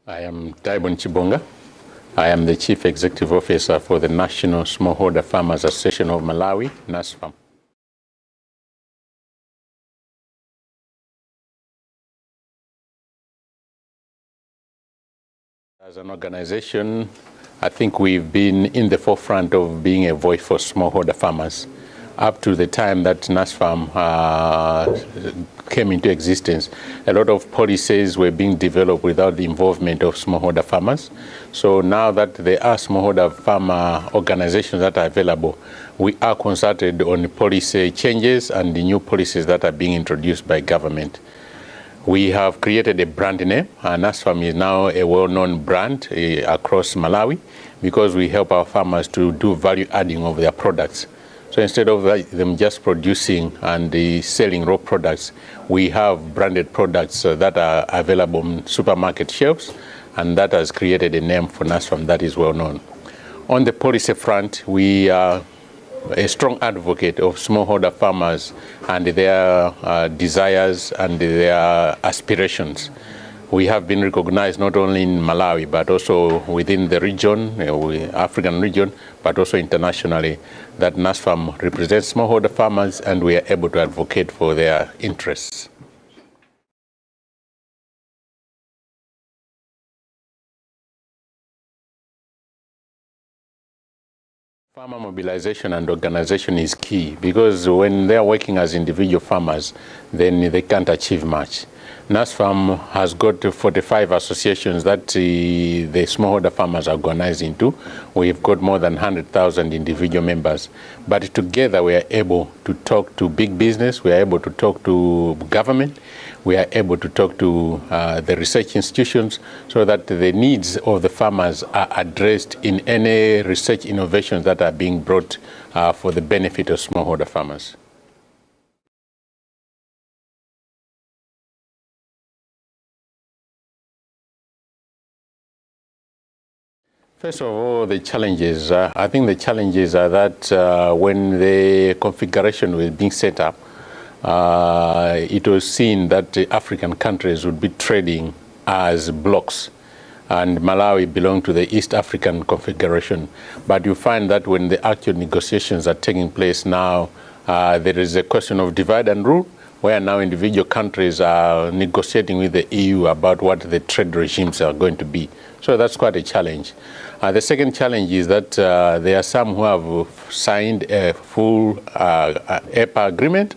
I am Dyborn Chibonga. I am the Chief Executive Officer for the National Smallholder Farmers Association of Malawi, NASFAM. As an organization, I think we've been in the forefront of being a voice for smallholder farmers. Up to the time that NASFAM came into existence, a lot of policies were being developed without the involvement of smallholder farmers. So now that there are smallholder farmer organizations that are available, we are consulted on policy changes and the new policies that are being introduced by government. We have created a brand name, and NASFAM is now a well-known brand across Malawi because we help our farmers to do value adding of their products. So instead of them just producing and selling raw products, we have branded products that are available on supermarket shelves, and that has created a name for NASFAM that is well known. On the policy front, we are a strong advocate of smallholder farmers and their desires and their aspirations. We have been recognized not only in Malawi, but also within the region, African region, but also internationally, that NASFAM represents smallholder farmers and we are able to advocate for their interests. Farmer mobilization and organization is key because when they are working as individual farmers, then they can't achieve much. NASFAM has got 45 associations that the smallholder farmers are organized into. We've got more than 100,000 individual members. But together we are able to talk to big business, we are able to talk to government, we are able to talk to the research institutions so that the needs of the farmers are addressed in any research innovations that are being brought for the benefit of smallholder farmers. First of all, the challenges. I think the challenges are that when the configuration was being set up, it was seen that the African countries would be trading as blocks, and Malawi belonged to the East African configuration. But you find that when the actual negotiations are taking place now, there is a question of divide and rule, where now individual countries are negotiating with the EU about what the trade regimes are going to be. So that's quite a challenge. The second challenge is that there are some who have signed a full EPA agreement,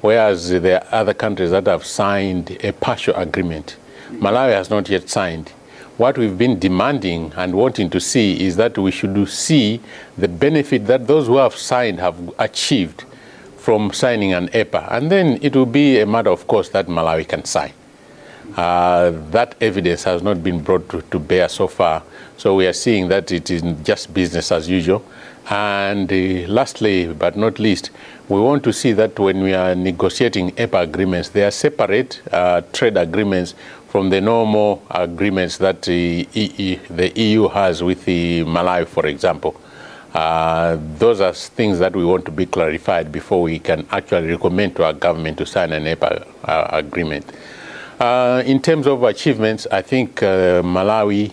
whereas there are other countries that have signed a partial agreement. Malawi has not yet signed. What we've been demanding and wanting to see is that we should see the benefit that those who have signed have achieved from signing an EPA, and then it will be a matter of course that Malawi can sign. That evidence has not been brought to bear so far, so we are seeing that it is just business as usual. And lastly, but not least, we want to see that when we are negotiating EPA agreements, they are separate trade agreements from the normal agreements that the EU has with the Malawi, for example. Those are things that we want to be clarified before we can actually recommend to our government to sign an EPA agreement. In terms of achievements, I think Malawi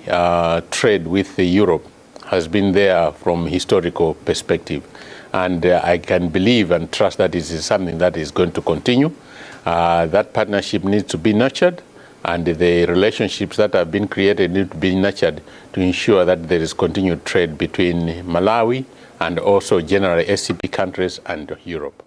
trade with Europe has been there from historical perspective, and I can believe and trust that this is something that is going to continue. That partnership needs to be nurtured, and the relationships that have been created need to be nurtured to ensure that there is continued trade between Malawi and also generally SCP countries and Europe.